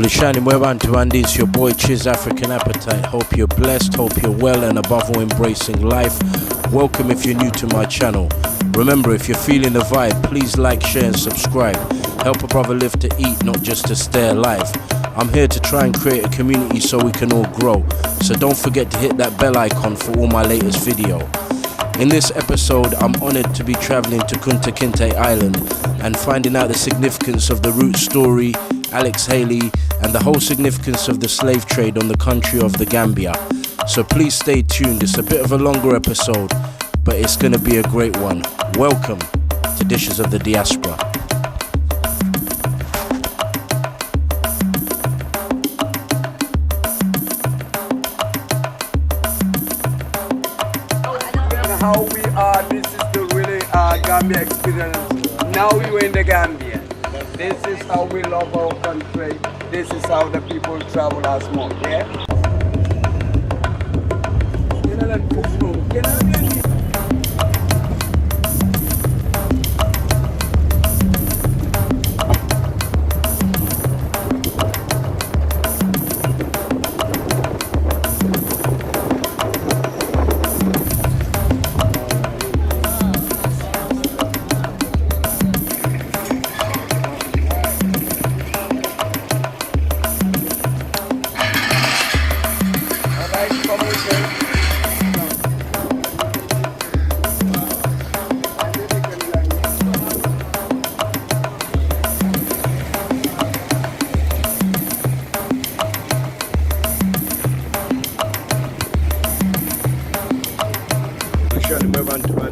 Lishani Mwebantu Andy, it's your boy Chiz African Appetite. Hope you're blessed, hope you're well, and above all embracing life. Welcome if you're new to my channel. Remember, if you're feeling the vibe, please like, share and subscribe. Help a brother live to eat, not just to stay alive. I'm here to try and create a community so we can all grow. So don't forget to hit that bell icon for all my latest video. In this episode, I'm honoured to be travelling to Kunta Kinteh Island and finding out the significance of the root story, Alex Haley, and the whole significance of the slave trade on the country of the Gambia. So please stay tuned. It's a bit of a longer episode, but it's going to be a great one. Welcome to Dishes of the Diaspora. How we are, this is the really Gambia experience. Now we were in the Gambia. This is how we love our country. This is how the people travel as more, yeah?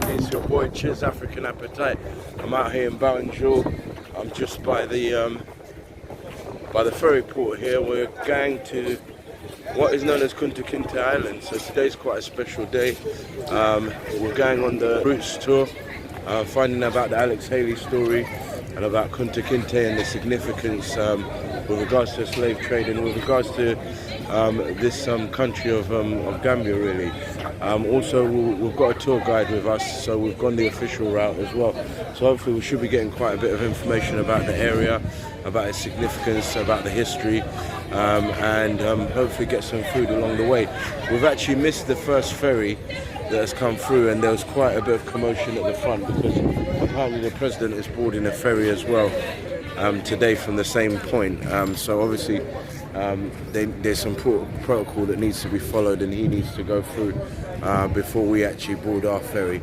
It's your boy Chiz African Appetite. I'm out here in Bowenshaw. I'm just by the ferry port here. We're going to what is known as Kunta Kinteh Island. So today's quite a special day. We're going on the Roots tour, finding out about the Alex Haley story and about Kunta Kinteh and the significance with regards to slave trade and with regards to this country of Gambia, really. Also, we've got a tour guide with us, so we've gone the official route as well. So hopefully we should be getting quite a bit of information about the area, about its significance, about the history, and hopefully get some food along the way. We've actually missed the first ferry that has come through, and there was quite a bit of commotion at the front because apparently the president is boarding a ferry as well today from the same point. So obviously there's some protocol that needs to be followed, and he needs to go through before we actually board our ferry.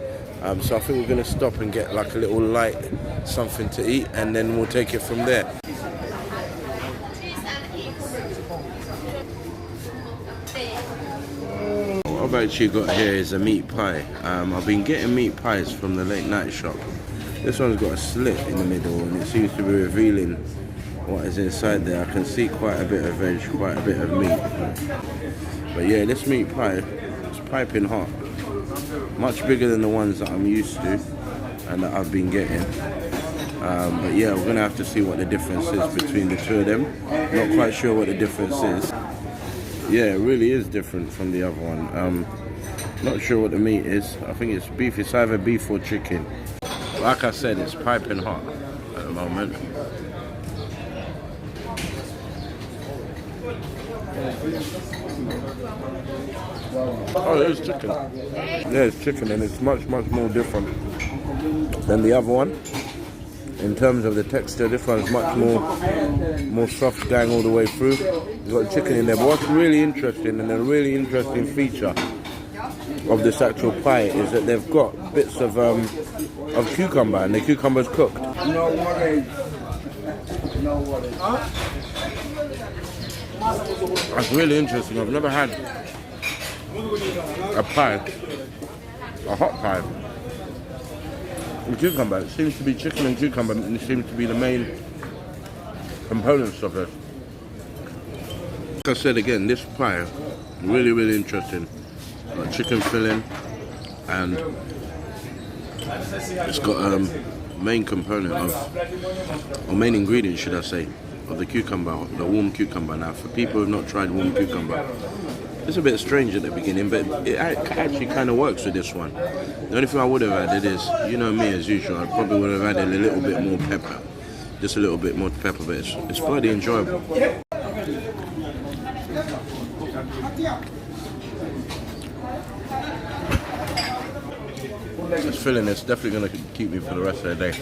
So I think we're going to stop and get like a little light something to eat, and then we'll take it from there. What I've actually got here is a meat pie. I've been getting meat pies from the late night shop. This one's got a slit in the middle, and it seems to be revealing what is inside there. I can see quite a bit of veg, quite a bit of meat. But yeah, this meat pie is piping hot. Much bigger than the ones that I'm used to and that I've been getting. But yeah, we're gonna have to see what the difference is between the two of them. Not quite sure what the difference is. Yeah, it really is different from the other one. Not sure what the meat is. I think it's beef. It's either beef or chicken. Like I said, it's piping hot at the moment. Oh, there's chicken. Yeah, it's chicken, and it's much more different than the other one. In terms of the texture, this one's much more soft going all the way through. You've got chicken in there. But what's really interesting, and a really interesting feature of this actual pie, is that they've got bits of cucumber, and the cucumber's cooked. No worries. No worries. That's really interesting. I've never had a pie, a hot pie, with cucumber. It seems to be chicken and cucumber, and it seems to be the main components of it. Like I said again, this pie, really interesting. Got chicken filling, and it's got main component of, or main ingredient should I say, of the cucumber, the warm cucumber. Now for people who have not tried warm cucumber, it's a bit strange at the beginning, but it actually kind of works with this one. The only thing I would have added is, you know me as usual, I probably would have added a little bit more pepper. Just a little bit more pepper, but it's bloody enjoyable. This filling is definitely going to keep me for the rest of the day.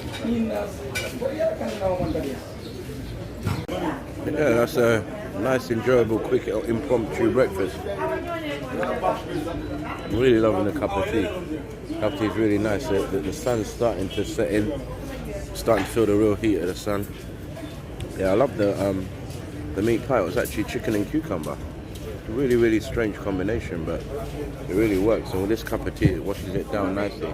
Yeah, that's a nice, enjoyable, quick, impromptu breakfast. I'm really loving the cup of tea. Cup of tea is really nice. The sun's starting to set in. Starting to feel the real heat of the sun. Yeah, I love the meat pie. It was actually chicken and cucumber. Really, really strange combination, but it really works. And with this cup of tea, it washes it down nicely.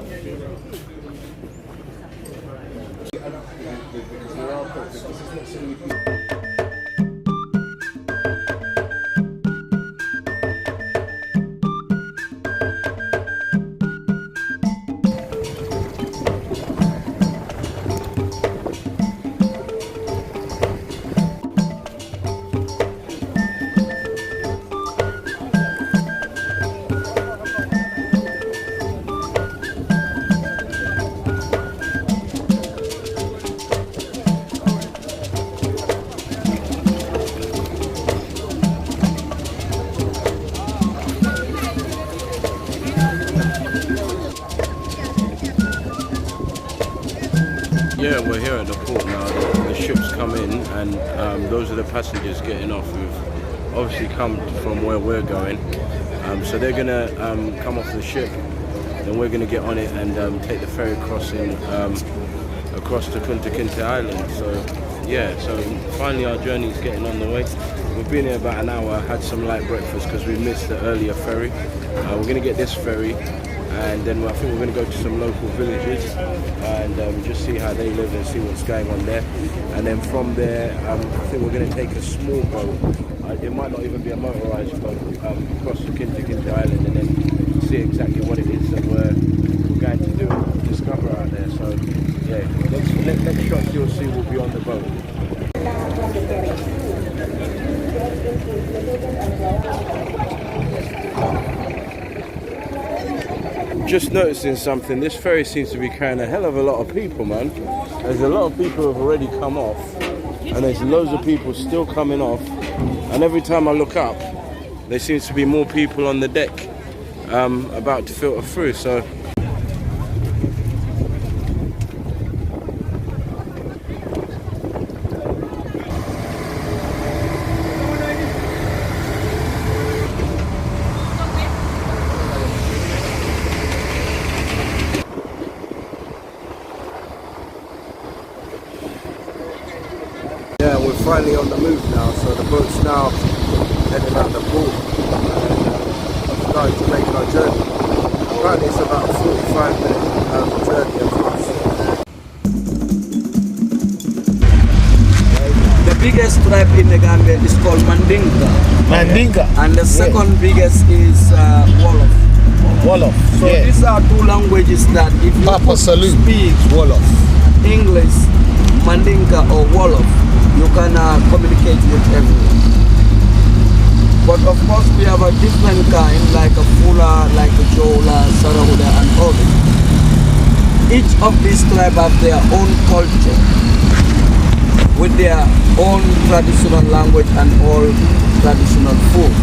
Yeah, we're here at the port now. The ships come in, and those are the passengers getting off who've obviously come from where we're going. So they're gonna come off the ship, then we're gonna get on it and take the ferry crossing across to Kunta Kinteh Island. So yeah, so finally our journey's getting on the way. We've been here about an hour, had some light breakfast because we missed the earlier ferry. We're gonna get this ferry, and then I think we're going to go to some local villages and just see how they live and see what's going on there. And then from there, I think we're going to take a small boat. It might not even be a motorised boat, across the Kinte Island, and then see exactly what it is that we're going to do and discover out there. So yeah, next shot you'll see will be on the boat. Just noticing something, this ferry seems to be carrying a hell of a lot of people, man. There's a lot of people who have already come off, and there's loads of people still coming off, and every time I look up there seems to be more people on the deck about to filter through. So yeah, we're finally on the move now, so the boat's now heading out the port and starting to make our journey. Apparently it's about a 45-minute journey across. The biggest tribe in the Gambia is called Mandinka. Mandinka. And the second biggest is Wolof. Wolof. So these are two languages that if you speak Wolof. English, Mandinka or Wolof, you can communicate with everyone. But of course we have a different kind, like a Fula, like a Jola, Sarahuda and others. Each of these tribes have their own culture, with their own traditional language and all traditional food.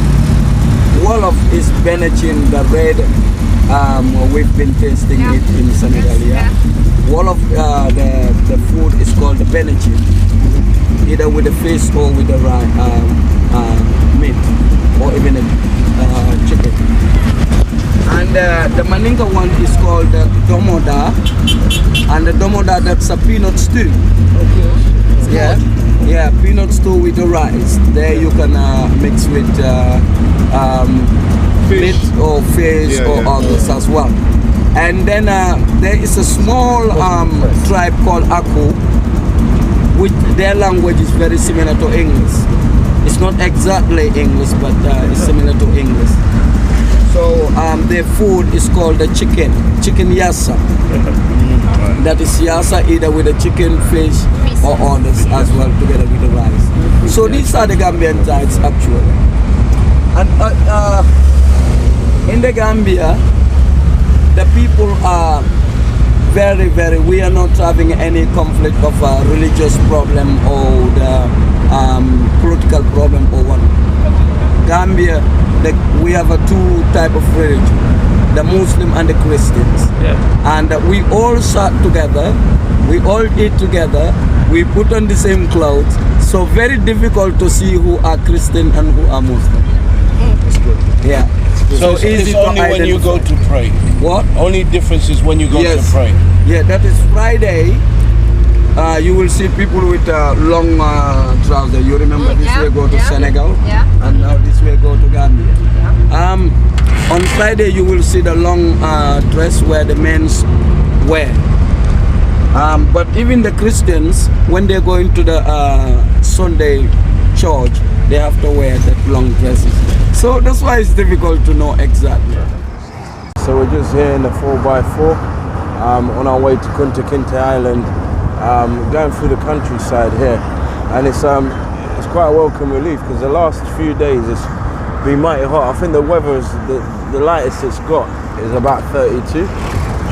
Wolof is Benachin, the red, we've been tasting it in Senegal here. Wolof, the food is called the Benachin, either with the fish or with the meat, or even chicken. And the Mandinka one is called the Domoda, and the Domoda, that's a peanut stew. Okay. Yeah, peanut stew with the rice. There you can mix with meat or fish or others as well. And then there is a small tribe called Aku, which their language is very similar to English. It's not exactly English, but it's similar to English. So their food is called the chicken yassa. That is yassa either with the chicken, fish, or others as well, together with the rice. So these are the Gambian types actually. And in the Gambia, the people are very, we are not having any conflict of religious problem or the political problem or what. Gambia, we have a two type of religion, the Muslim and the Christians. Yeah. And we all sat together, we all eat together, we put on the same clothes. So very difficult to see who are Christian and who are Muslim. That's good. Yeah. So it's only when you go to pray. What? Only difference is when you go to pray. Yeah, that is Friday. You will see people with long trousers. You remember this way go to Senegal, and now this way go to Gambia. On Friday you will see the long dress where the men's wear. But even the Christians, when they go into the Sunday church, they have to wear that long dresses. So that's why it's difficult to know exactly. So we're just here in the 4x4 on our way to Kunta Kinteh Island, going through the countryside here, and it's quite a welcome relief because the last few days it's been mighty hot. I think the weather is the lightest it's got is about 32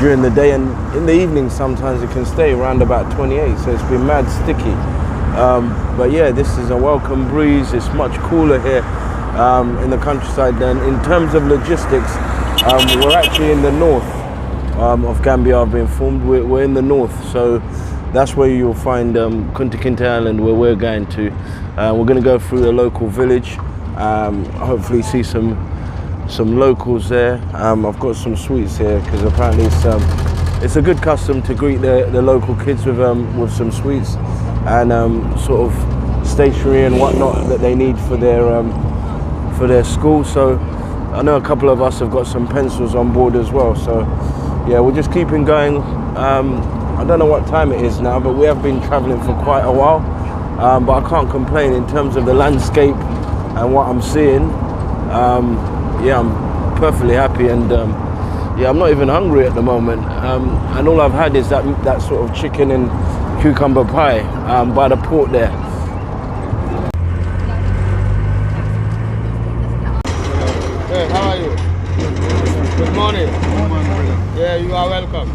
during the day, and in the evening sometimes it can stay around about 28, so it's been mad sticky. But yeah, this is a welcome breeze. It's much cooler here in the countryside. Then in terms of logistics, we're actually in the north of Gambia. I've been informed we're in the north, so that's where you'll find Kunta Kinteh Island, where we're going to. We're going to go through a local village, hopefully see some locals there. I've got some sweets here because apparently it's a good custom to greet the local kids with some sweets and sort of stationery and whatnot that they need for their school. So I know a couple of us have got some pencils on board as well. So yeah, we're just keeping going. I don't know what time it is now, but we have been traveling for quite a while. But I can't complain in terms of the landscape and what I'm seeing. Yeah, I'm perfectly happy, and yeah, I'm not even hungry at the moment. And all I've had is that sort of chicken and cucumber pie by the port there. Hey, how are you? Good morning. Yeah, you are welcome.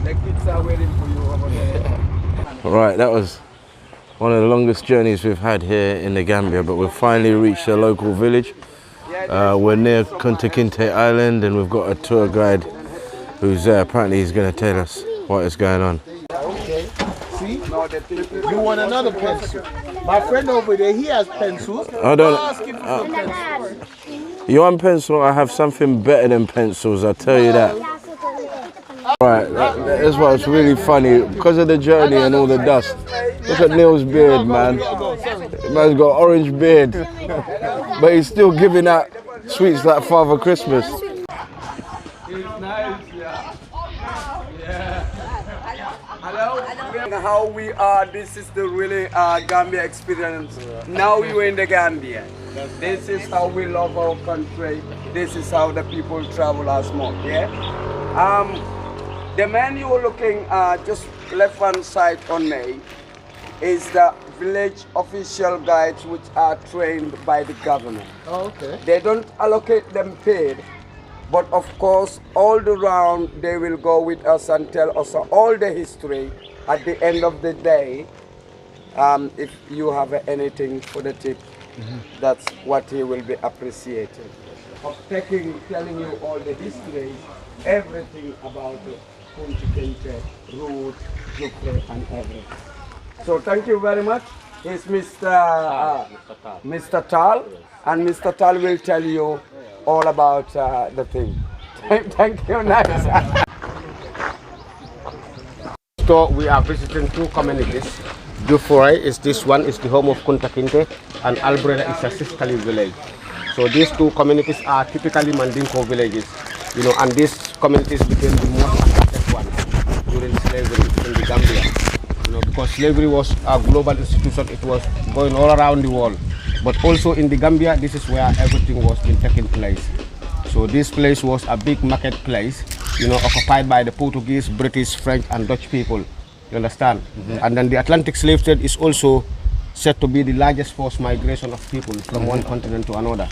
The kids are waiting for you over there. Right, that was one of the longest journeys we've had here in the Gambia, but we've finally reached a local village. We're near Kunta Kinteh Island, and we've got a tour guide who's there. Apparently he's going to tell us what is going on. Okay, see? You want another pencil? My friend over there, he has pencils. I don't. Ask him for some pencils. You want pencil? I have something better than pencils, I'll tell you that. Right, that's what's really funny, because of the journey and all the dust. Look at Neil's beard, man. The man's got orange beard, but he's still giving out sweets like Father Christmas. How we are, this is the really Gambia experience. Now you're in the Gambia. This is how we love our country. This is how the people travel as more. Yeah. The man you're looking just left hand side on me is the village official guides, which are trained by the government. Oh, okay. They don't allocate them paid, but of course all around they will go with us and tell us all the history. At the end of the day, if you have anything for the tip, that's what he will be appreciated. Of telling you all the history, everything about Kunta Kinteh, route, Juffureh, and everything. So thank you very much. It's Mr. Tal, and Mr. Tal will tell you all about the thing. Thank you, nice. So we are visiting two communities. Juffureh is this one, is the home of Kunta Kinteh, and Albreda is a sisterly village. So these two communities are typically Mandinko villages, you know, and these communities became the most affected ones during slavery in the Gambia. You know, because slavery was a global institution, it was going all around the world. But also in the Gambia, this is where everything was been taking place. So this place was a big marketplace, you know, occupied by the Portuguese, British, French, and Dutch people. You understand? And then the Atlantic slave trade is also said to be the largest forced migration of people from one continent to another.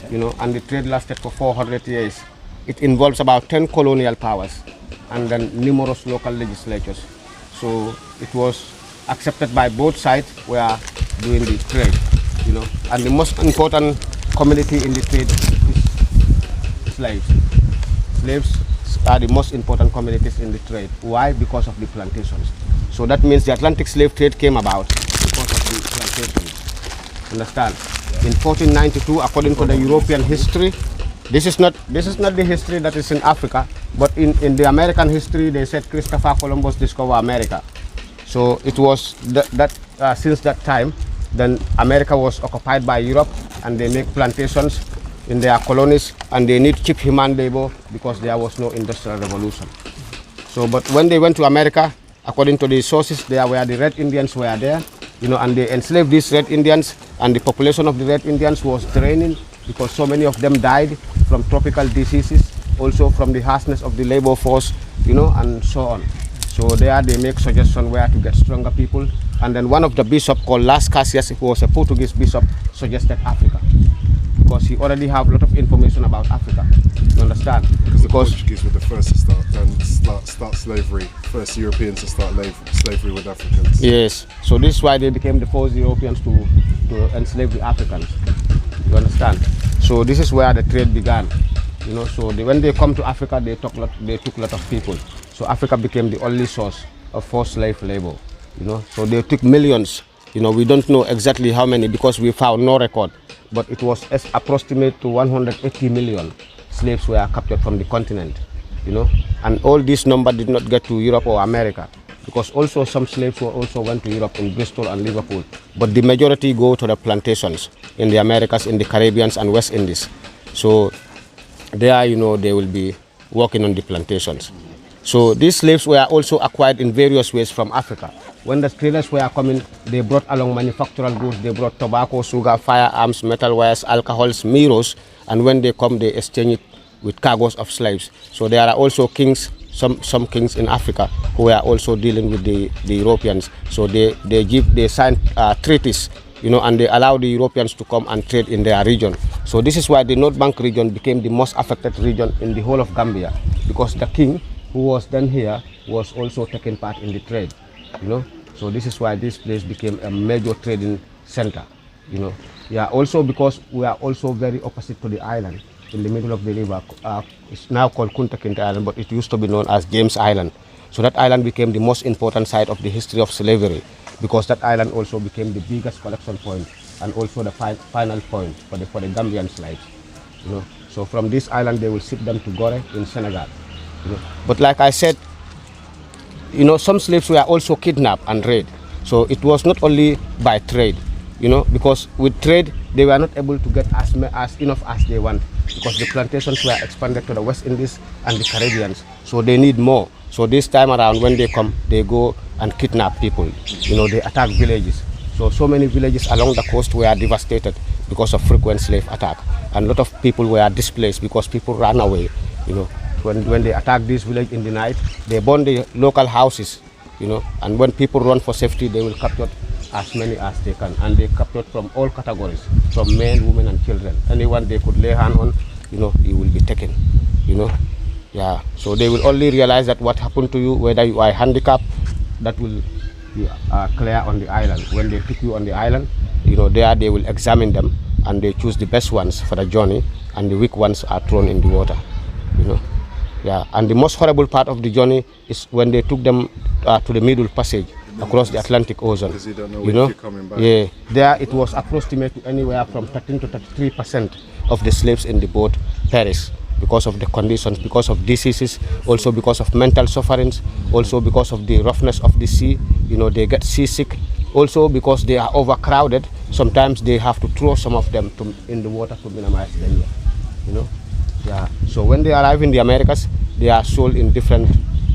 You know, and the trade lasted for 400 years. It involves about 10 colonial powers and then numerous local legislatures. So it was accepted by both sides, where doing the trade, you know. And the most important community in the trade is slaves. Slaves are the most important communities in the trade. Why? Because of the plantations. So that means the Atlantic slave trade came about because of the plantations. Understand? In 1492, according to the European history, this is not the history that is in Africa, but in the American history, they said Christopher Columbus discovered America. So it was since that time, then America was occupied by Europe, and they make plantations in their colonies, and they need cheap human labor because there was no industrial revolution. So, but when they went to America, according to the sources, there were the Red Indians were there, you know, and they enslaved these Red Indians, and the population of the Red Indians was draining because so many of them died from tropical diseases, also from the harshness of the labor force, you know, and so on. So there they make suggestion where to get stronger people, and then one of the bishops called Las Cassias, who was a Portuguese bishop, suggested Africa, because he already have a lot of information about Africa. You understand? Because the Portuguese were the first to start slavery, first Europeans to start slavery with Africans. Yes. So this is why they became the first Europeans to enslave the Africans. You understand? So this is where the trade began. You know, so when they come to Africa, they took a lot of people. So Africa became the only source of forced slave labor. You know, so they took millions. You know, we don't know exactly how many because we found no record, but it was approximate to 180 million slaves were captured from the continent. You know, and all this number did not get to Europe or America, because also some slaves also went to Europe in Bristol and Liverpool, but the majority go to the plantations in the Americas, in the Caribbean and West Indies. So there, you know, they will be working on the plantations. So these slaves were also acquired in various ways from Africa. When the traders were coming, they brought along manufactural goods. They brought tobacco, sugar, firearms, metal wires, alcohols, mirrors, and when they come, they exchange it with cargoes of slaves. So there are also kings, some kings in Africa who are also dealing with the Europeans. So they sign treaties, you know, and they allow the Europeans to come and trade in their region. So this is why the North Bank region became the most affected region in the whole of Gambia, because the king who was then here was also taking part in the trade, you know. So this is why this place became a major trading center, you know. Yeah, also because we are also very opposite to the island in the middle of the river. It's now called Kunta Kinteh Island, but it used to be known as James Island. So that island became the most important site of the history of slavery, because that island also became the biggest collection point and also the final point for the Gambian slaves, you know. So from this island they will ship them to Gore in Senegal. You know. But like I said, you know, some slaves were also kidnapped and raped. So it was not only by trade, you know, because with trade they were not able to get as enough as they want, because the plantations were expanded to the West Indies and the Caribbean. So they need more. So this time around when they come, they go and kidnap people. You know, they attack villages. So many villages along the coast were devastated because of frequent slave attack, and a lot of people were displaced because people ran away, you know. When they attack this village in the night, they burn the local houses, you know, and when people run for safety, they will capture as many as they can, and they captured from all categories, from men, women, and children. Anyone they could lay hand on, you know, he will be taken, you know. Yeah, so they will only realize that what happened to you, whether you are handicapped, that will be clear on the island. When they pick you on the island, you know, there they will examine them, and they choose the best ones for the journey, and the weak ones are thrown in the water, you know. Yeah, and the most horrible part of the journey is when they took them to the Middle Passage across the Atlantic Ocean. Because you don't know you know? if you're coming back. Yeah, there it was approximately anywhere from 13 to 33% of the slaves in the boat perish because of the conditions, because of diseases, also because of mental sufferings, also because of the roughness of the sea. You know, they get seasick. Also because they are overcrowded, sometimes they have to throw some of them in the water to minimize danger. You know. Yeah. So when they arrive in the Americas, they are sold in different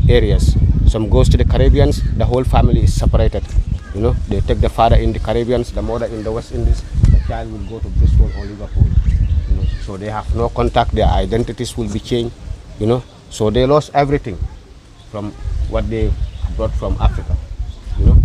areas. Some goes to the Caribbean, the whole family is separated. You know, they take the father in the Caribbean, the mother in the West Indies, the child will go to Bristol or Liverpool. You know, so they have no contact, their identities will be changed, you know. So they lost everything from what they brought from Africa, you know.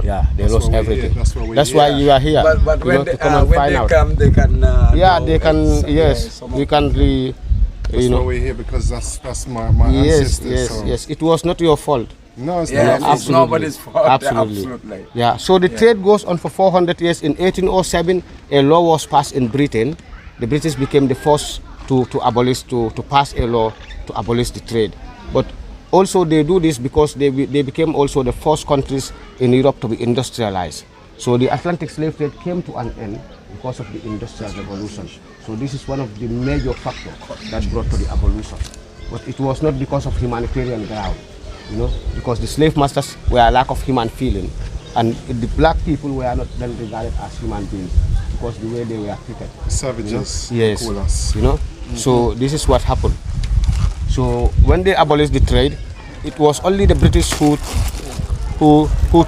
Yeah, they lost everything. That's why you are here. But when they come, they can. Yeah, they can. Yes, we can. That's why we're here, because that's my ancestors. Yes, yes. It was not your fault. No, it's Yeah, not. it's nobody's fault. Absolutely. Absolutely. Yeah, so the trade goes on for 400 years. In 1807, a law was passed in Britain. The British became the first to pass a law to abolish the trade. But also they do this because they became also the first countries in Europe to be industrialized. So the Atlantic slave trade came to an end because of the Industrial Revolution. So this is one of the major factors that brought to the abolition. But it was not because of humanitarian ground, you know, because the slave masters were a lack of human feeling, and the black people were not then regarded as human beings because the way they were treated. Savages, Yes, call us. you know. So this is what happened. So when they abolished the trade, it was only the British who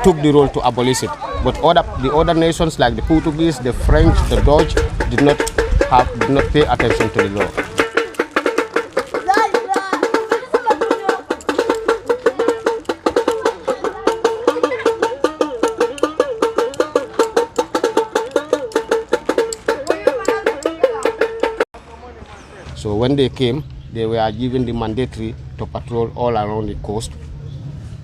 took the role to abolish it. But the other nations like the Portuguese, the French, the Dutch did not pay attention to the law. So when they came, they were given the mandatory to patrol all around the coast,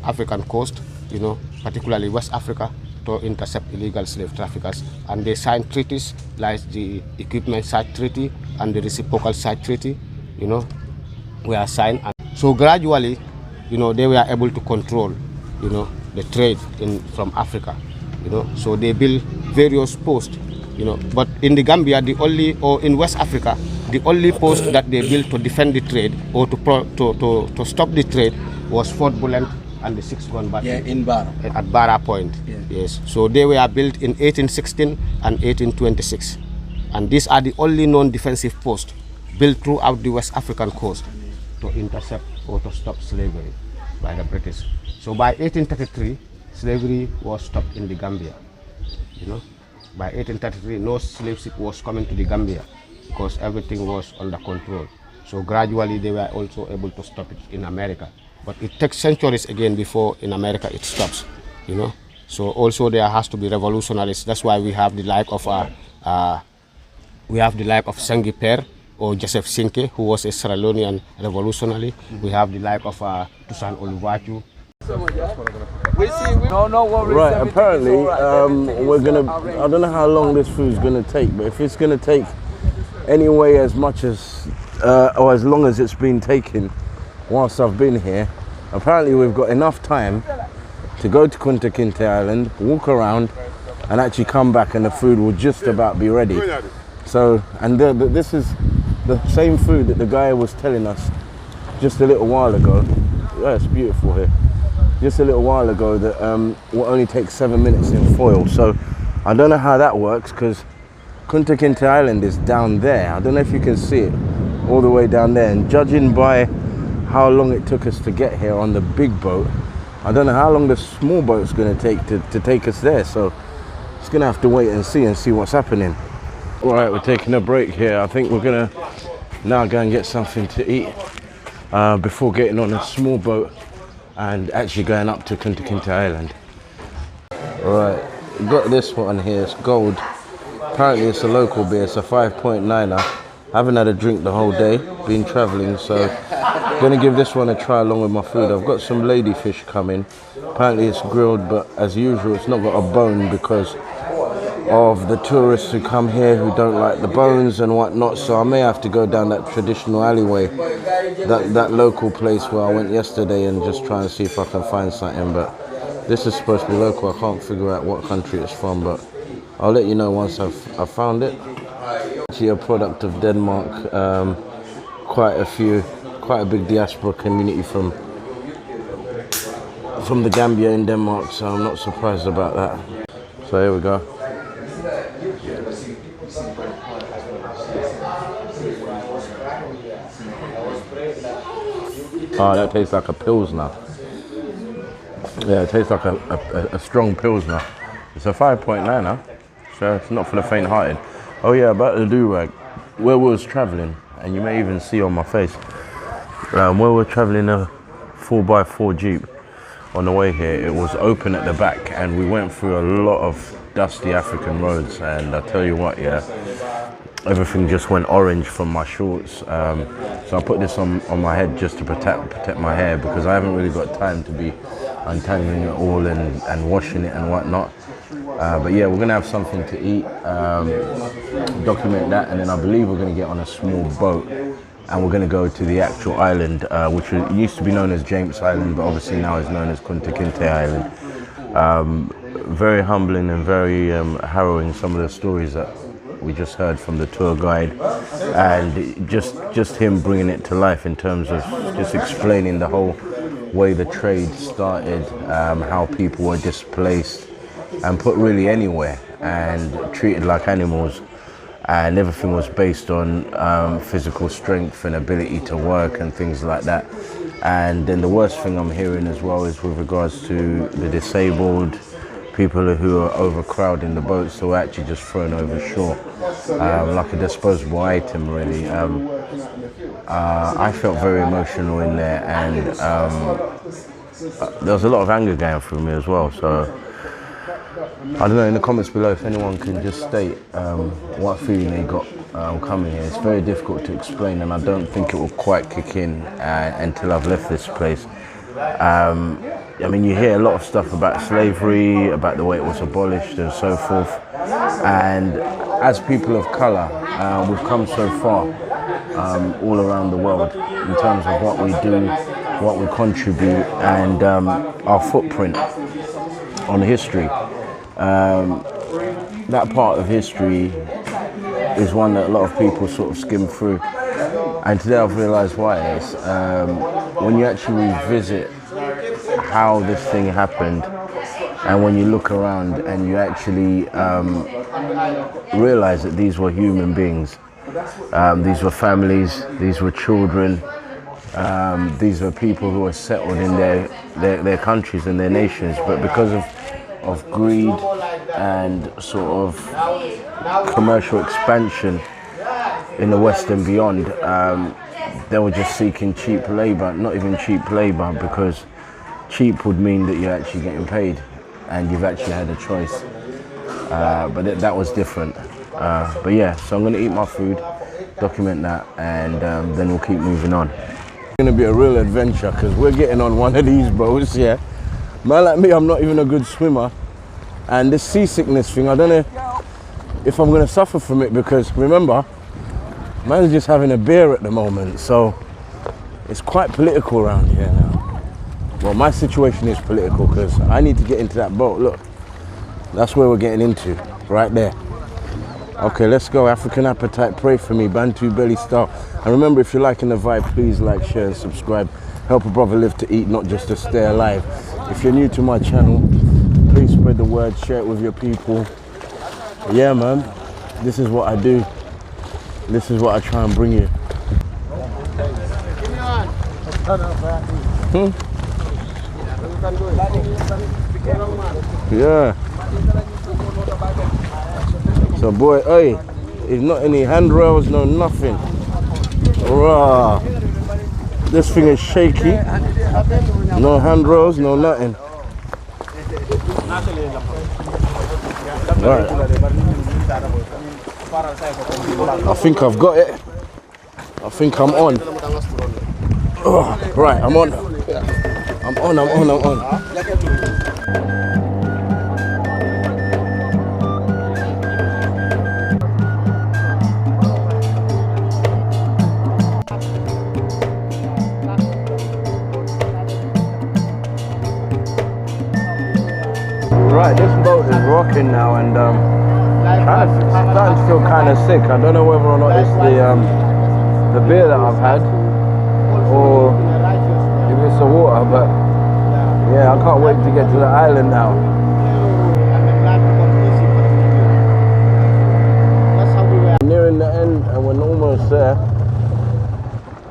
African coast, you know, particularly West Africa, to intercept illegal slave traffickers. And they signed treaties like the Equipment Side Treaty and the Reciprocal Side Treaty, you know, were signed. And so gradually, you know, they were able to control, you know, the trade from Africa, you know. So they built various posts, you know. But in the Gambia, in West Africa, the only post that they built to defend the trade or to stop the trade was Fort Bulent and the 6-gun battery. Yeah, in Barra. At Barra Point. Yeah. Yes. So they were built in 1816 and 1826. And these are the only non-defensive posts built throughout the West African coast to intercept or to stop slavery by the British. So by 1833, slavery was stopped in the Gambia. You know, by 1833, no slave ship was coming to the Gambia because everything was under control. So gradually they were also able to stop it in America. But it takes centuries again before in America it stops, you know. So also there has to be revolutionaries. That's why we have the like of Sengi Per or Joseph Sinke, who was a Sierra Leonean revolutionary. We have the like of Toussaint Oluwatu. No worries. Right, apparently we're gonna, I don't know how long this food's gonna take, but if it's gonna take anyway as much as or as long as it's been taking whilst I've been here, apparently we've got enough time to go to Kunta Kinteh Island, walk around and actually come back, and the food will just about be ready. So, and this is the same food that the guy was telling us just a little while ago. Yeah, it's beautiful here. Just a little while ago that will only take 7 minutes in foil. So I don't know how that works because Kunta Kinteh Island is down there. I don't know if you can see it all the way down there, and judging by how long it took us to get here on the big boat, I don't know how long the small boat's going to take to take us there. So it's going to have to wait and see what's happening. All right, we're taking a break here. I think we're going to now go and get something to eat before getting on a small boat and actually going up to Kunta Kinteh Island. All right, we've got this one here. It's gold. Apparently it's a local beer. It's a 5.9er. I haven't had a drink the whole day, been traveling, so I'm gonna give this one a try along with my food. I've got some ladyfish coming. Apparently it's grilled, but as usual it's not got a bone because of the tourists who come here who don't like the bones and whatnot, so I may have to go down that traditional alleyway, that local place where I went yesterday, and just try and see if I can find something. But this is supposed to be local. I can't figure out what country it's from, but I'll let you know once I've found it. Actually a product of Denmark. Quite a big diaspora community from the Gambia in Denmark, so I'm not surprised about that. So here we go. Oh, that tastes like a Pilsner. Yeah, it tastes like a strong Pilsner. It's a 5.9er, so it's not for the faint-hearted. Oh yeah, about the do-rag. Where we was traveling, and you may even see on my face, where we're traveling a 4x4 Jeep on the way here, it was open at the back, and we went through a lot of dusty African roads, and I tell you what, yeah, everything just went orange from my shorts. So I put this on my head just to protect my hair, because I haven't really got time to be untangling it all and washing it and whatnot. But yeah, we're gonna have something to eat, document that, and then I believe we're gonna get on a small boat and we're gonna go to the actual island, which used to be known as James Island, but obviously now is known as Kunta Kinteh Island. Very humbling and very harrowing, some of the stories that we just heard from the tour guide, and just him bringing it to life in terms of just explaining the whole way the trade started, how people were displaced and put really anywhere and treated like animals, and everything was based on physical strength and ability to work and things like that. And then the worst thing I'm hearing as well is with regards to the disabled, people who are overcrowding the boats, who are actually just thrown over shore, like a disposable item really. I felt very emotional in there, and there was a lot of anger going through me as well. So I don't know, in the comments below, if anyone can just state what feeling they got coming here. It's very difficult to explain, and I don't think it will quite kick in until I've left this place. I mean, you hear a lot of stuff about slavery, about the way it was abolished and so forth. And as people of colour, we've come so far all around the world in terms of what we do, what we contribute, and our footprint on history. That part of history is one that a lot of people sort of skim through. And today I've realised why it is. When you actually revisit how this thing happened, and when you look around and you actually realise that these were human beings, these were families, these were children, these were people who were settled in their countries and their nations, but because of greed and sort of commercial expansion in the West and beyond, they were just seeking cheap labour, not even cheap labour, because cheap would mean that you're actually getting paid and you've actually had a choice. But that was different. But yeah, so I'm going to eat my food, document that, and then we'll keep moving on. It's going to be a real adventure because we're getting on one of these boats, yeah. Man like me, I'm not even a good swimmer. And this seasickness thing, I don't know if I'm going to suffer from it, because remember, man's just having a beer at the moment, so it's quite political around here now. Well, my situation is political because I need to get into that boat. Look, that's where we're getting into, right there. Okay, let's go. African Appetite, pray for me, Bantu Belly Star. And remember, if you're liking the vibe, please like, share and subscribe. Help a brother live to eat, not just to stay alive. If you're new to my channel, please spread the word, share it with your people. Yeah, man, this is what I do. This is what I try and bring you. Yeah. So boy, hey, it's not any handrails, no nothing. Rah. This thing is shaky. No handrails, no nothing. Right. I think I've got it. I think I'm on. Oh, right, I'm on. I'm on. Right, this boat is rocking now, and starting to feel kind of sick. I don't know whether or not it's the beer that I've had, or if it's the water, but yeah, I can't wait to get to the island now. Nearing the end, and we're almost there.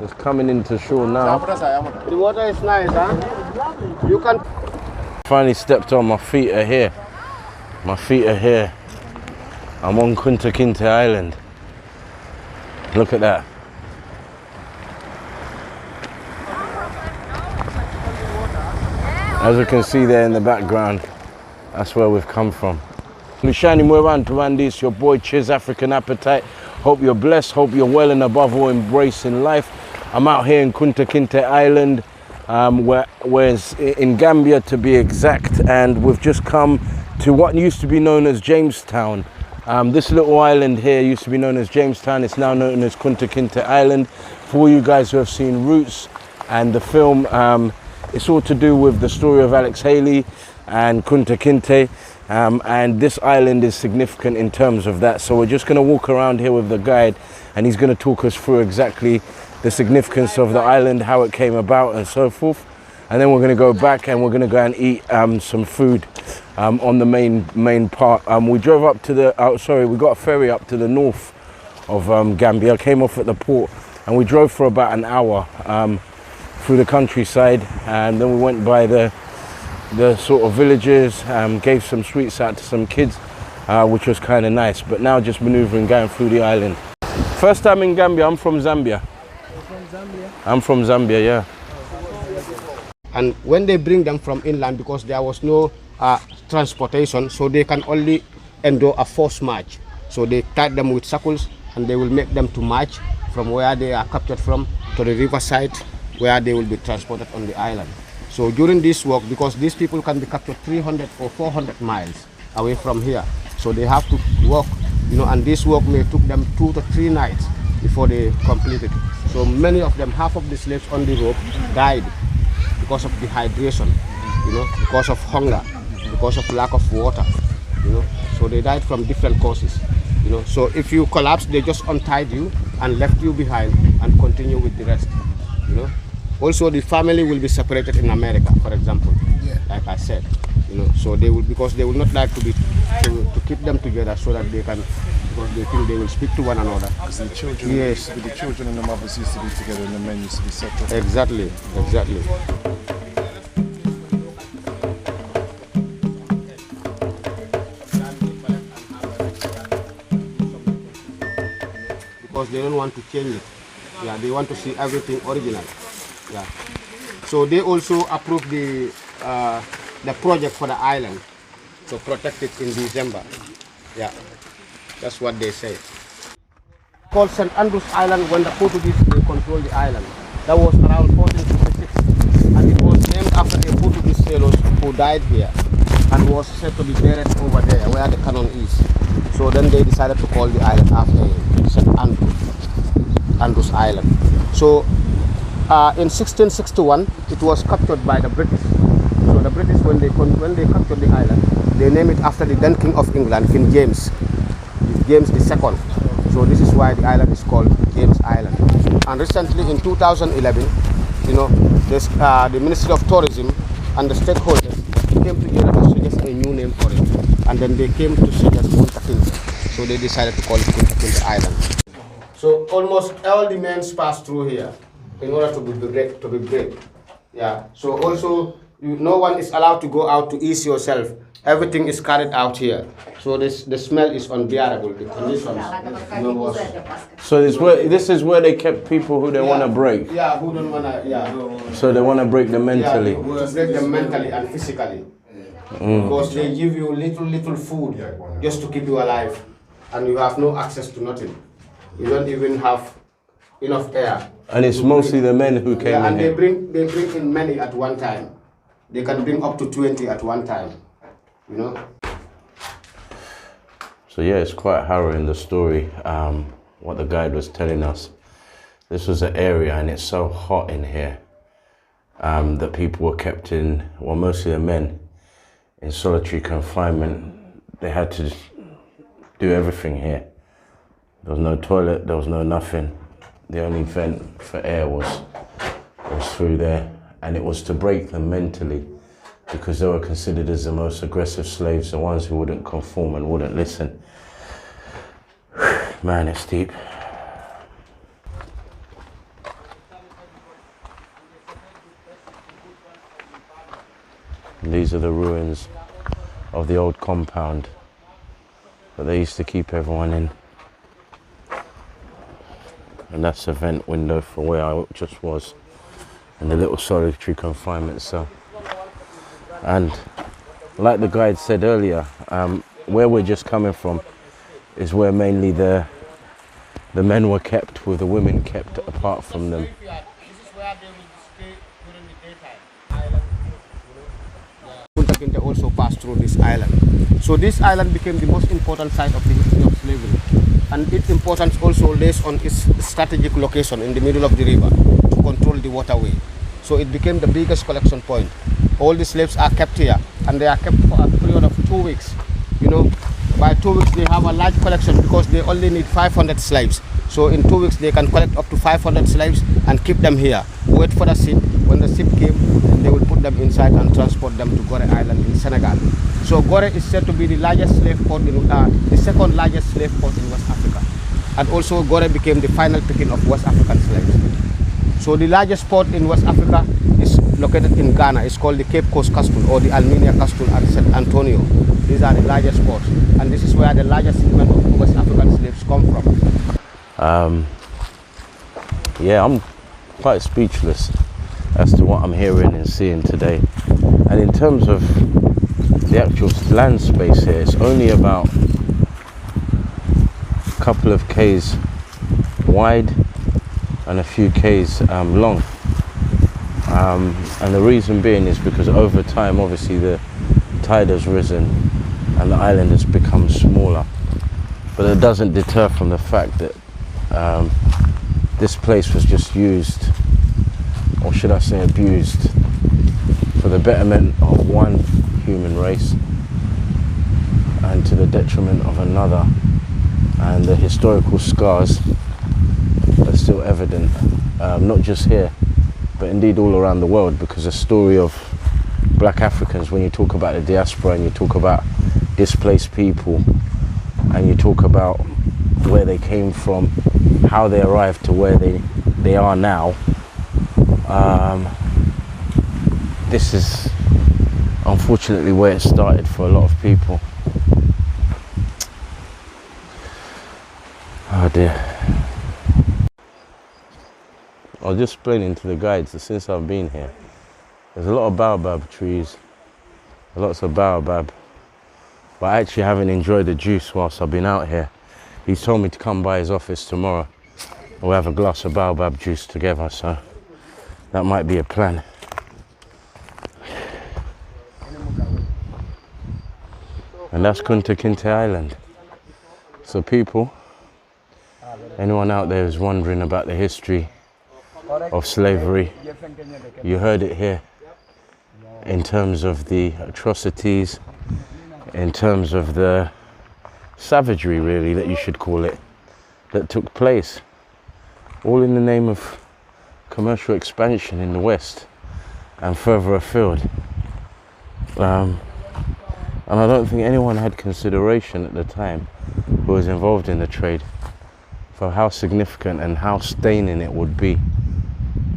It's coming into shore now. The water is nice, huh? You can. Finally stepped on, my feet are here. My feet are here. I'm on Kunta Kinteh Island. Look at that. As you can see there in the background, that's where we've come from. Lishani Mweran Tuwandis, your boy Chiz African Appetite. Hope you're blessed, hope you're well, and above all embracing life. I'm out here in Kunta Kinteh Island. whereas in Gambia to be exact, and we've just come to what used to be known as Jamestown. This little island here used to be known as Jamestown. It's now known as Kunta Kinteh Island. For all you guys who have seen Roots and the film, it's all to do with the story of Alex Haley and Kunta Kinteh, and this island is significant in terms of that. So we're just going to walk around here with the guide, and he's going to talk us through exactly the significance of the island, how it came about and so forth. And then we're going to go back and we're going to go and eat some food on the main part. We drove up to the, we got a ferry up to the north of Gambia, came off at the port, and we drove for about an hour through the countryside, and then we went by the sort of villages, gave some sweets out to some kids, which was kind of nice. But now just maneuvering, going through the island. First time in Gambia. I'm from Zambia. You're from Zambia? I'm from Zambia, yeah. And when they bring them from inland, because there was no transportation, so they can only endure a forced march. So they tie them with shackles, and they will make them to march from where they are captured from to the riverside, where they will be transported on the island. So during this walk, because these people can be captured 300 or 400 miles away from here, so they have to walk, you know, and this walk may took them 2 to 3 nights before they completed. So many of them, half of the slaves on the rope died because of dehydration, you know, because of hunger, because of lack of water, you know. So they died from different causes, you know. So if you collapse, they just untied you and left you behind and continue with the rest, you know. Also, the family will be separated in America, for example, like I said, you know. So they will, because they will not like to keep them together, so that they can, because they think they will speak to one another. Because the children, yes, the children and the mothers used to be together, and the men used to be separate. Exactly, exactly. Because they don't want to change it. Yeah, they want to see everything original. Yeah. So they also approved the project for the island to protect it in December. Yeah, that's what they say. Called St. Andrews Island when the Portuguese controlled the island. That was around 1456, and it was named after the Portuguese sailors who died here, and was said to be buried over there where the cannon is. So then they decided to call the island after St. Andrews Island. So in 1661, it was captured by the British. So the British, when they captured the island, they named it after the then King of England, King James II. So this is why the island is called James Island. And recently, in 2011, you know, this, the Ministry of Tourism and the stakeholders came together to suggest a new name for it, and then they came to suggest Kunta Kinteh. So they decided to call it Kunta Kinteh Island. So almost all the men pass through here in order to be brave. Yeah. So also, no one is allowed to go out to ease yourself. Everything is carried out here. So the smell is unbearable. The conditions. So this is where they kept people who they want to break. Yeah, who don't want to. Yeah. So they want to break them mentally. Yeah, to break them mentally and physically. Because they give you little food just to keep you alive, and you have no access to nothing. You don't even have enough air. And it's mostly the men who came in and here. they bring in many at one time. They can bring up to 20 at one time, you know. So yeah, it's quite harrowing, the story, what the guide was telling us. This was an area, and it's so hot in here, that people were kept in, well, mostly the men, in solitary confinement. They had to do everything here. There was no toilet, there was no nothing. The only vent for air was through there, and it was to break them mentally, because they were considered as the most aggressive slaves, the ones who wouldn't conform and wouldn't listen. Man, it's deep. And these are the ruins of the old compound that they used to keep everyone in. And that's the vent window for where I just was, in the little solitary confinement cell. And like the guide said earlier, where we're just coming from is where mainly the men were kept, with the women kept apart from them. This is where they will stay during the daytime. Kinte also passed through this island. So this island became the most important site of the history of slavery. And its importance also lays on its strategic location in the middle of the river to control the waterway. So it became the biggest collection point. All the slaves are kept here, and they are kept for a period of 2 weeks. You know, by 2 weeks they have a large collection because they only need 500 slaves. So in 2 weeks they can collect up to 500 slaves and keep them here. Wait for the ship. When the ship came, they will put them inside and transport them to Gore Island in Senegal. So Gore is said to be the largest slave port in the second largest slave port in West Africa. And also Gore became the final picking of West African slaves. So the largest port in West Africa is located in Ghana. It's called the Cape Coast Castle or the Alminia Castle and St. Antonio. These are the largest ports. And this is where the largest segment of West African slaves come from. Yeah, I'm quite speechless as to what I'm hearing and seeing today. And in terms of the actual land space here, it's only about a couple of k's wide and a few k's long. And the reason being is because over time, obviously, the tide has risen and the island has become smaller. But it doesn't deter from the fact that this place was just used, or should I say abused, for the betterment of one human race and to the detriment of another. And the historical scars are still evident, not just here, but indeed all around the world, because the story of black Africans, when you talk about the diaspora and you talk about displaced people and you talk about where they came from, how they arrived to where they are now, this is unfortunately where it started for a lot of people. Oh dear. I was just explaining to the guides that since I've been here, there's a lot of baobab trees, lots of baobab, but I actually haven't enjoyed the juice whilst I've been out here. He's told me to come by his office tomorrow. We'll have a glass of baobab juice together, so that might be a plan. And that's Kunta Kinteh Island. So people, anyone out there who's wondering about the history of slavery, you heard it here in terms of the atrocities, in terms of the savagery, really, that you should call it, that took place, all in the name of commercial expansion in the West and further afield. And I don't think anyone had consideration at the time who was involved in the trade for how significant and how staining it would be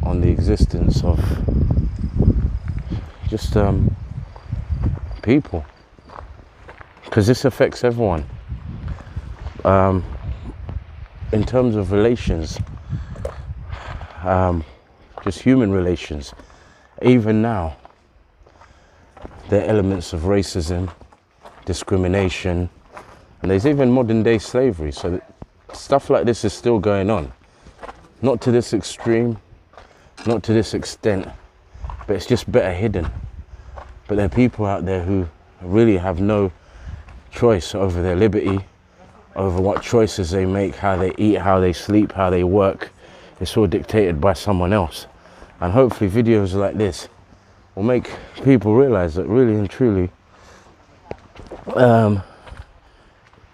on the existence of just people, because this affects everyone. In terms of relations, just human relations, even now, there are elements of racism, discrimination, and there's even modern day slavery. So stuff like this is still going on. Not to this extreme, not to this extent, but it's just better hidden. But there are people out there who really have no choice over their liberty, over what choices they make, how they eat, how they sleep, how they work. It's all dictated by someone else. And hopefully videos like this will make people realize that really and truly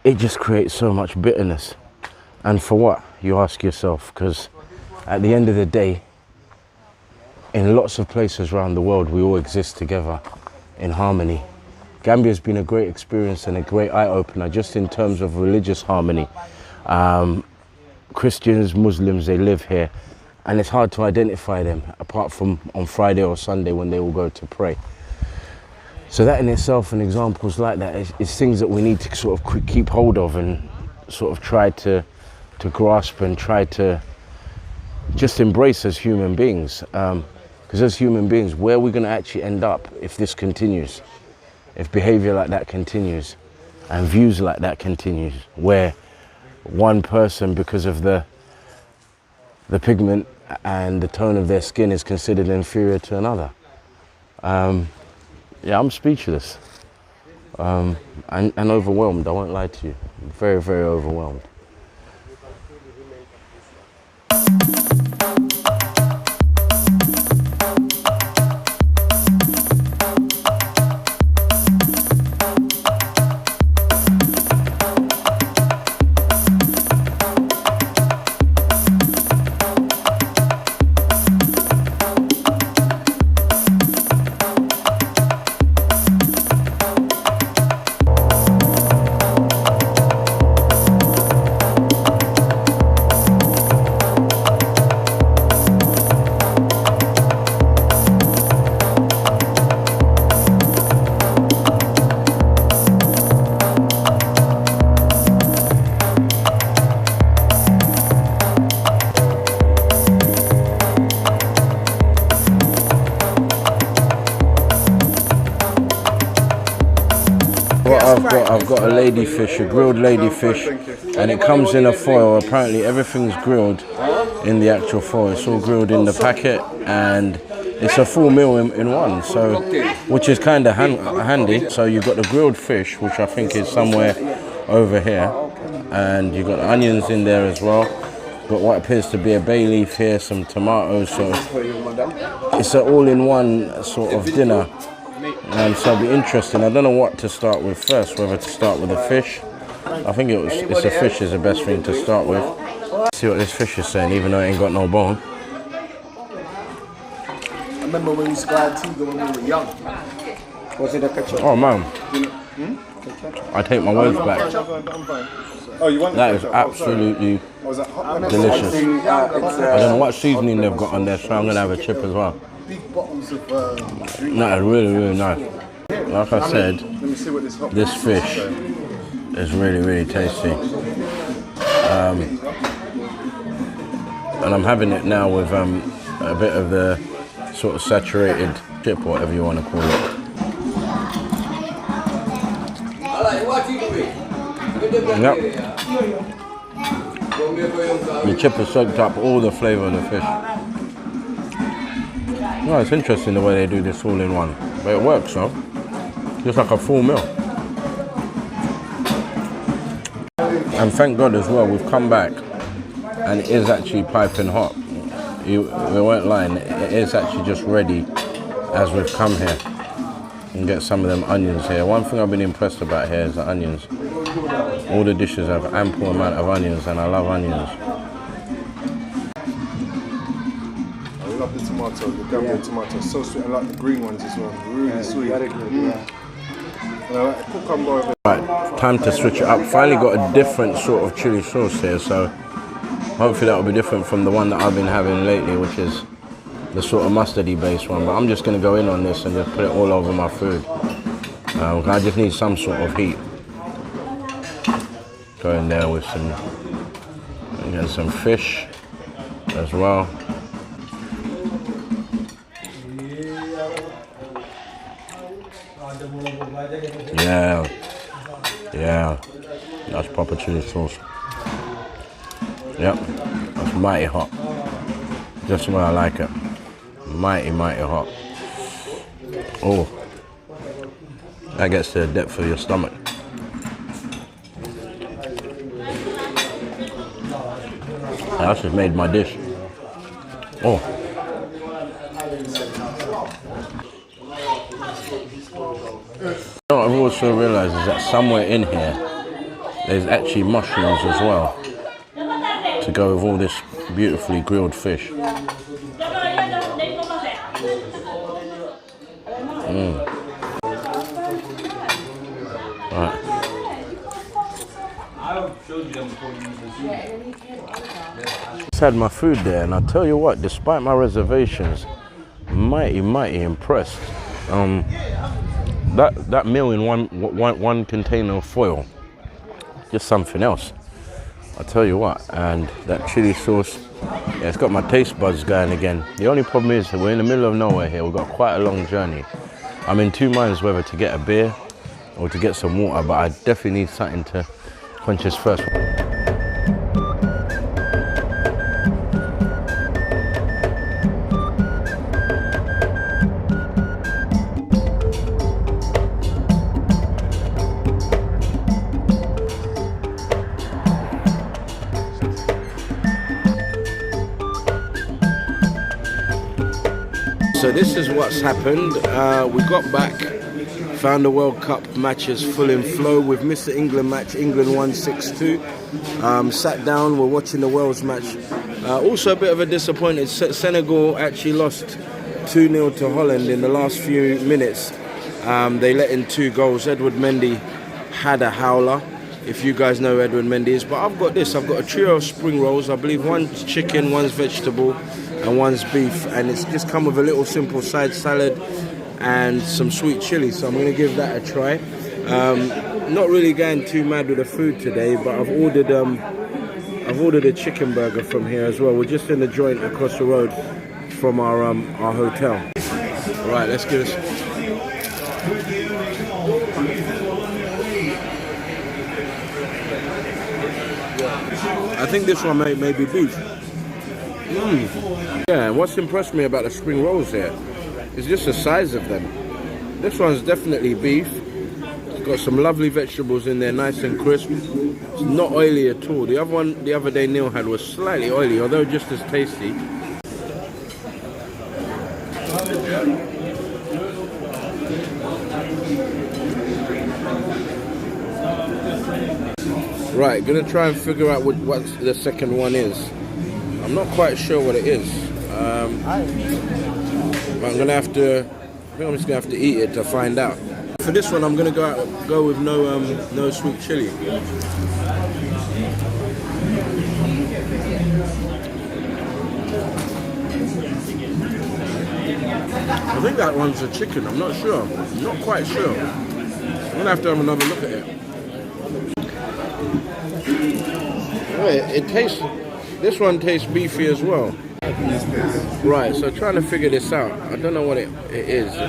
it just creates so much bitterness. And for what, you ask yourself, because at the end of the day, in lots of places around the world, we all exist together in harmony. Gambia has been a great experience and a great eye-opener just in terms of religious harmony. Christians, Muslims, they live here, and it's hard to identify them apart from on Friday or Sunday when they all go to pray. So that in itself, and examples like that, is things that we need to sort of keep hold of and sort of try to grasp and try to just embrace as human beings. Because as human beings, where are we going to actually end up if this continues? If behavior like that continues and views like that continues, where one person, because of the pigment and the tone of their skin, is considered inferior to another. Yeah, I'm speechless. And overwhelmed, I won't lie to you. Very, very overwhelmed. I've got a ladyfish, a grilled ladyfish, and it comes in a foil. Apparently everything's grilled in the actual foil. It's all grilled in the packet, and it's a full meal in one, so which is kind of handy. So you've got the grilled fish, which I think is somewhere over here, and you've got onions in there as well. Got what appears to be a bay leaf here, some tomatoes. So it's an all-in-one sort of dinner. And so it'll be interesting. I don't know what to start with first, whether to start with the fish. I think it's a fish is the best thing to start with. Let's see what this fish is saying, even though it ain't got no bone. I remember when we used to go out Tiga when we were young. Was it a ketchup? Oh man, I take my words back. Oh, you want That is absolutely delicious. I don't know what seasoning they've got on there, so I'm gonna have a chip as well. Big bottles of No, it's really, really nice. Like I said, this fish is really, really tasty. And I'm having it now with a bit of the sort of saturated chip, whatever you want to call it. Yep. The chip has soaked up all the flavour of the fish. No, it's interesting the way they do this all in one, but it works, though. Just like a full meal. And thank God as well, we've come back and it is actually piping hot. We weren't lying, it is actually just ready as we've come here. And get some of them onions here. One thing I've been impressed about here is the onions. All the dishes have ample amount of onions, and I love onions. I love the tomato, the Gambian tomato, so sweet. I like the green ones as well, really sweet. And I like the cucumber. Right, time to switch it up. Finally got a different sort of chili sauce here, so hopefully that will be different from the one that I've been having lately, which is the sort of mustardy based one. But I'm just going to go in on this and just put it all over my food. I just need some sort of heat. Go in there with some fish as well. Yeah, that's proper chili sauce. Yep, that's mighty hot. Just the way I like it. Mighty, mighty hot. Oh, that gets to the depth of your stomach. That's just made my dish. Oh. What I've also realised is that somewhere in here there's actually mushrooms as well to go with all this beautifully grilled fish. Right. Just had my food there, and I'll tell you what, despite my reservations, mighty impressed. That meal in one container of foil, just something else. I'll tell you what, and that chili sauce, yeah, it's got my taste buds going again. The only problem is that we're in the middle of nowhere here. We've got quite a long journey. I'm in two minds whether to get a beer or to get some water, but I definitely need something to quench this first. so this is what's happened. We got back, found the World Cup matches full in flow. We've missed the England match. England won 6-2. Sat down, we're watching the Wales match. Also a bit of a disappointment. Senegal actually lost 2-0 to Holland in the last few minutes. They let in 2 goals. Edward Mendy had a howler, if you guys know who Edward Mendy is. But I've got this. I've got a trio of spring rolls. I believe one's chicken, one's vegetable, and one's beef. And it's just come with a little simple side salad and some sweet chili. So I'm going to give that a try. Not really going too mad with the food today, but I've ordered a chicken burger from here as well. We're just in the joint across the road from our hotel. Right, let's give this. I think this one may be beef. Yeah, what's impressed me about the spring rolls here is just the size of them. This one's definitely beef. It's got some lovely vegetables in there, nice and crisp. It's not oily at all. The other one the other day Neil had was slightly oily, although just as tasty. Right, gonna try and figure out what the second one is. I'm not quite sure what it is. But I'm gonna have to. I think I'm just gonna have to eat it to find out. For this one, I'm gonna go with no sweet chili. I think that one's a chicken. I'm not sure. I'm not quite sure. I'm gonna have to have another look at it. It tastes. This one tastes beefy as well. Right, so trying to figure this out. I don't know what it is. You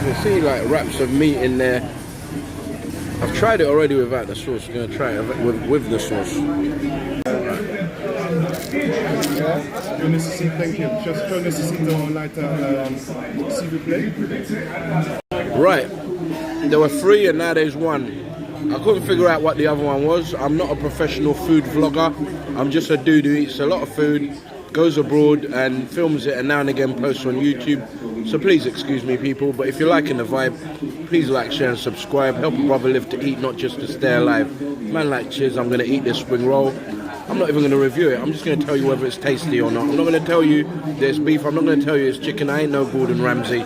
can see like wraps of meat in there. I've tried it already without the sauce. I'm gonna try it with the sauce. Je nécessite, thank you. Je nécessite un lighter, s'il vous plaît. Right, there were 3 and now there's 1. I couldn't figure out what the other one was. I'm not a professional food vlogger. I'm just a dude who eats a lot of food, goes abroad and films it and now and again posts on YouTube. So please excuse me, people, but if you're liking the vibe, please like, share and subscribe. Help a brother live to eat, not just to stay alive. Man like Chiz, I'm going to eat this spring roll. I'm not even going to review it. I'm just going to tell you whether it's tasty or not. I'm not going to tell you there's beef. I'm not going to tell you it's chicken. I ain't no Gordon Ramsay.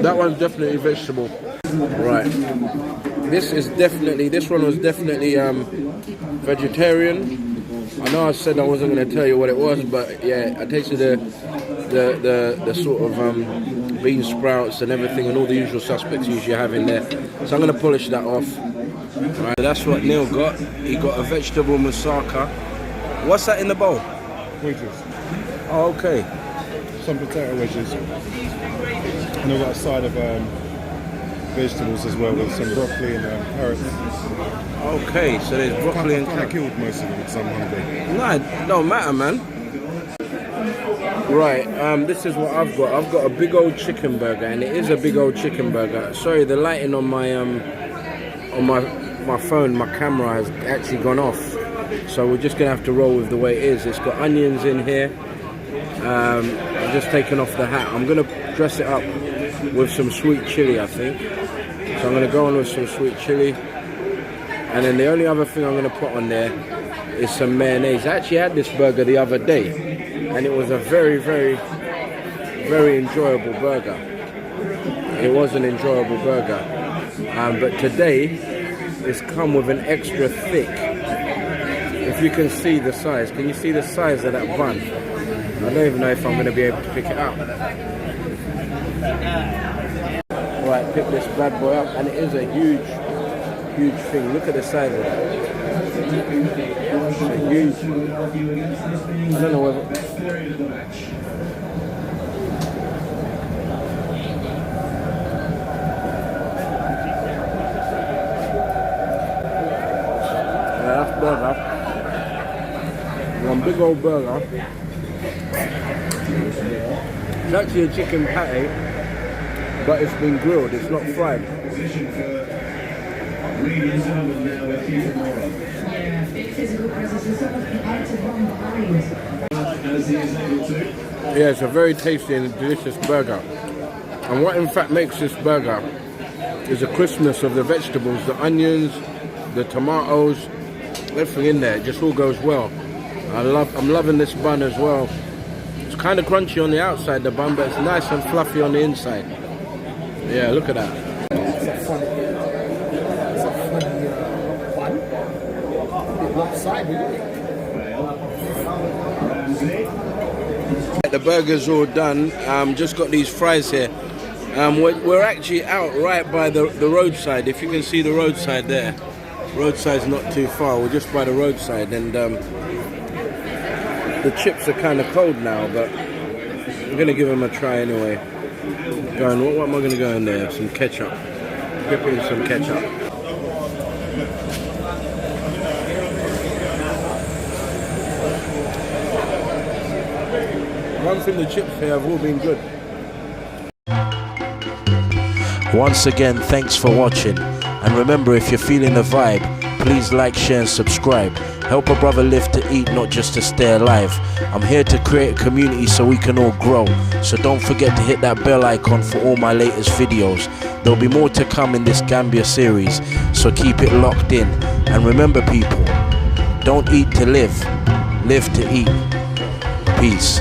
That one's definitely vegetable. Right. This one was definitely vegetarian. I know I said I wasn't going to tell you what it was, but yeah, I tasted the sort of bean sprouts and everything and all the usual suspects you usually have in there. So I'm going to polish that off. Right, that's what Neil got. He got a vegetable moussaka. What's that in the bowl? Wedges. Oh, okay. Some potato wedges. And I've got a side of vegetables as well with some broccoli and carrots. Okay, so there's broccoli and carrots. I carrots. killed most of them because I'm hungry. No, it don't matter, man. Right, this is what I've got. I've got a big old chicken burger, and it is a big old chicken burger. Sorry, the lighting on my phone, my camera has actually gone off. So we're just gonna have to roll with the way it is. It's got onions in here. I've just taken off the hat. I'm gonna dress it up with some sweet chili, I think. So I'm gonna go on with some sweet chili. And then the only other thing I'm gonna put on there is some mayonnaise. I actually had this burger the other day, and it was a very, very, very enjoyable burger. It was an enjoyable burger. But today, it's come with an extra thick. If you can see the size, can you see the size of that bun? I don't even know if I'm going to be able to pick it up. Right, pick this bad boy up, and it is a huge, huge thing. Look at the size of it. It's a huge. I don't know whether. Yeah, that's burger. One big old burger. It's actually a chicken patty, but it's been grilled, it's not fried. Yeah, it's a very tasty and delicious burger. And what in fact makes this burger is the crispness of the vegetables, the onions, the tomatoes, everything in there. It just all goes well. I'm loving this bun as well. It's kind of crunchy on the outside, the bun, but it's nice and fluffy on the inside. Yeah, look at that. It's a funny bun. Bit lopsided, isn't it? The burger's all done. Just got these fries here. We're actually out right by the roadside. If you can see the roadside there. Roadside's not too far. We're just by the roadside, and the chips are kind of cold now, but I'm gonna give them a try anyway. Going, what am I gonna go in there? Some ketchup. Dip in some ketchup. One thing, the chips here have all been good. Once again, thanks for watching, and remember, if you're feeling the vibe, please like, share and subscribe. Help a brother live to eat, not just to stay alive. I'm here to create a community so we can all grow, so don't forget to hit that bell icon for all my latest videos. There'll be more to come in this Gambia series, so keep it locked in. And remember people, don't eat to live, live to eat. Peace.